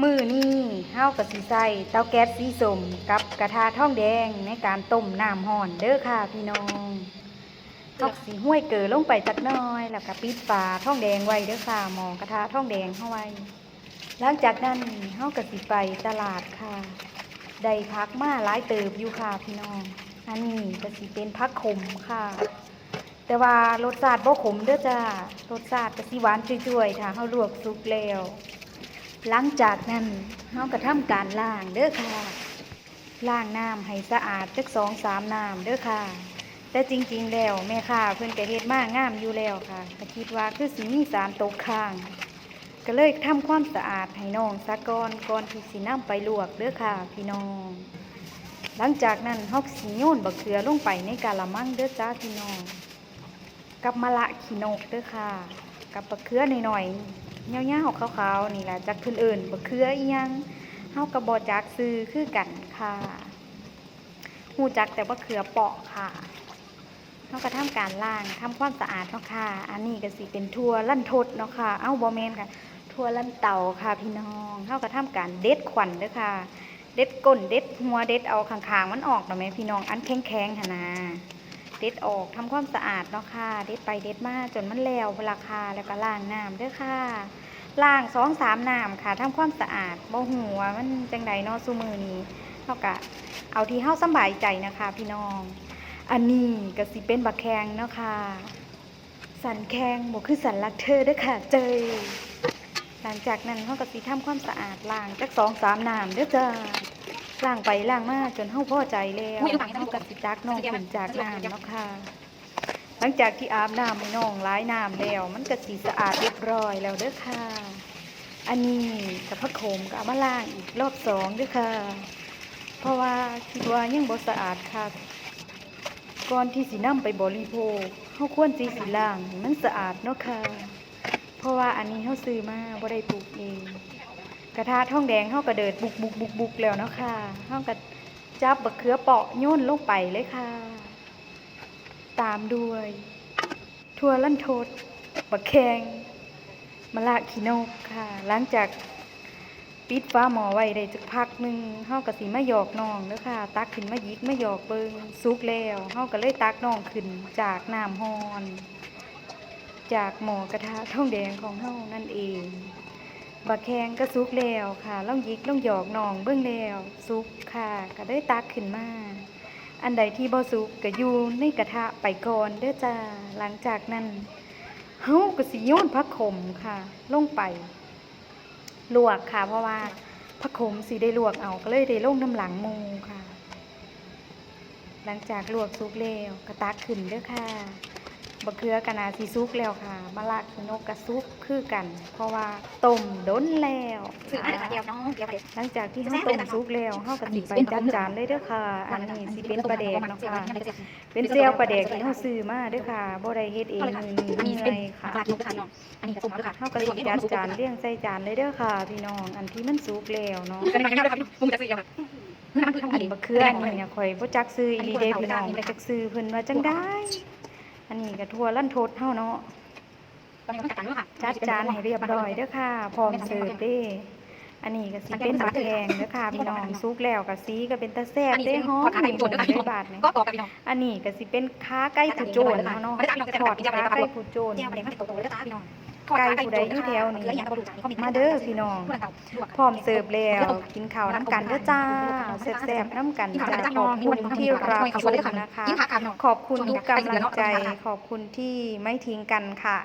มื้อนี้เฮาก็สิใช้เตาแก๊สสีส้มกับกระทะทองแดงในการต้มน้ำร้อนเด้อค่ะพี่น้องเฮาสิห้วยเกลือลงไปจักหน่อยแล้วก็ปิดฝาทองแดงไว้เด้อค่ะหม้อกระทะทองแดงเฮาไว้หลังจากนั้นเฮาก็สิไปตลาดค่ะได้ผักมาหลายเติบอยู่ค่ะพี่น้องอันนี้ก็สิเป็นผักขมค่ะ แต่ว่ารสชาติบ่ขมเด้อจ้ารสชาติก็สิหวานจ่วยๆถ้าเฮาลวกสุกแล้วหลังจากนั้นเฮาก็ทำการล้างเด้อค่ะล้างน้ำให้สะอาดจัก2-3น้ำเด้อค่ะแต่จริงๆแล้วแม่ค้าเพิ่นก็เฮ็ดมางามอยู่แล้วค่ะก็คิดว่าคือสิมีสารตกค้างก็เลยทำความสะอาดให้น้องซะก่อนที่สินำไปลวกเด้อค่ะพี่น้องหลังจากนั้นเฮาสิโยนบักเขือลงไปในกะละมังเด้อจ้าพี่น้องกับมะละขี้นกเด้อค่ะกับบักเขือหน่อยๆเหี่ยวๆขาวๆนี่ล่ะจักเพิ่นเอิ้นบักเขืออีหยังเฮาก็บ่จักชื่อคือกันค่ะฮู้จักแต่บักเขือเปาะค่ะเฮาก็ทำการล้างทำความสะอาดเนาะค่ะอันนี้ก็สิเป็นถั่วลันทดเนาะค่ะเอ้าบ่แม่นค่ะถั่วลันเตาค่ะพี่น้องเฮาก็ทำการเด็ดขวัญเด้อค่ะเด็ดก้นเด็ดหัวเด็ดเอาข้างๆมันออกเนาะแม่พี่น้องอันแข็งๆหั่นน่ะ เด็ดออกทำความสะอาดเนาะค่ะเด็ดไปเด็ดมาจนมันแล้วราคาแล้วก็ล้างน้ำเด้อค่ะล้าง2-3น้ำค่ะทำความสะอาดบ่หูว่ามันจังใดเนาะซุมื้อนี้เฮาก็เอาที่เฮาสำบายใจนะคะพี่น้องอันนี้ก็สิเป็นบักแข้งเนาะค่ะสันแข้งบ่คือสันรักเธอเด้อค่ะเจยหลังจากนั้นเฮาก็สิทำความสะอาดล้างจัก2-3น้ำเด้อจ้าล้างไปล้างมาจนเฮาพอใจแล้วเฮาก็สิตักน้องขึ้นจากน้ำเนาะค่ะหลังจากที่อาบน้ำให้น้องล้างน้ำแล้วมันก็สิสะอาดเรียบร้อยแล้วเด้อค่ะอันนี้กับผักโขมก็เอามาล้างอีกรอบ2เด้อค่ะเพราะว่าคิดว่ายังบ่สะอาดค่ะก่อนที่สินำไปบริโภคเฮาควรสิล้างให้มันสะอาดเนาะค่ะเพราะว่าอันนี้เฮาซื้อมาบ่ได้ปลูกเองกระทะทองแดงเฮาก็เดิดบุกแล้วเนาะค่ะเฮาก็จับบักเขือเปาะโยนลงไปเลยค่ะตามด้วยถั่วลันทดบักแข้งมะละขี้นกค่ะหลังจากปิดฝาหม้อไว้ได้จักพักหนึ่งเฮาก็สิมาหยอกน้องเด้อค่ะตักขึ้นมาหยิกมาหยอกเบิ่งสุกแล้วเฮาก็เลยตักน้องขึ้นจากน้ำร้อนจากหม้อกระทะทองแดงของเฮานั่นเองบักแข้งก็สุกแล้วค่ะลองหยิกลองหยอกน้องเบิ่งแล้วสุกค่ะก็ได้ตักขึ้นมาอันใดที่บ่สุกก็อยู่ในกระทะไปก่อนเด้อจ้าหลังจากนั้นเฮาก็สิโยนผักขมค่ะลงไปลวกค่ะเพราะว่าผักขมสิได้ลวกเอาก็เลยได้ลงน้ำหลังหมูค่ะหลังจากลวกสุกแล้วก็ตักขึ้นเด้อค่ะบักเขือก็น่าสิสุกแล้วค่ะมะละขี้นกก็สุกคือกันเพราะว่าต้มดนแล้วหลังจากที่เฮาต้มสุกแล้วเฮาก็สิไปจัดจานเลยเด้อค่ะอันนี้สิเป็นปลาแดกเนาะค่ะเป็นเซลปลาแดกที่เฮาซื้อมาเด้อค่ะบ่ได้เฮ็ดเองมื้อนี้เหนื่อยค่ะเฮาก็สิจัดจานเรียงใส่จานเลยเด้อค่ะพี่น้องอันที่มันสุกแล้วเนาะอันนี้บักเขืออันนี้เนี่ยข่อยบ่จักซื้ออีหลีเด้พี่น้องบ่จักซื้อเพิ่นว่าจังได๋อันนี้ก็ทั่วลั่นทดเฮาเนาะจัดจานให้เรียบร้อยเด้อค่ะพร้อมเสิร์ฟเด้อันนี้ก็สิเป็นบักแข้งเด้อค่ะพี่น้องสุกแล้วก็สีก็เป็นตาแซ่บเด้หอมหมูได้บาทนี่อันนี้ก็สิเป็นขาไก่ผู้โจรเนาะทอดขาไก่ผู้โจรไก่ผู้ใดอยู่แถวนี้มาเด้อพี่น้องพร้อมเสิร์ฟแล้วกินข้าวน้ำกันเด้อจ้าแซ่บๆน้ำกันจ้าขอบคุณที่รับชมนะคะขอบคุณทุกกำลังใจขอบคุณที่ไม่ทิ้งกันค่ะ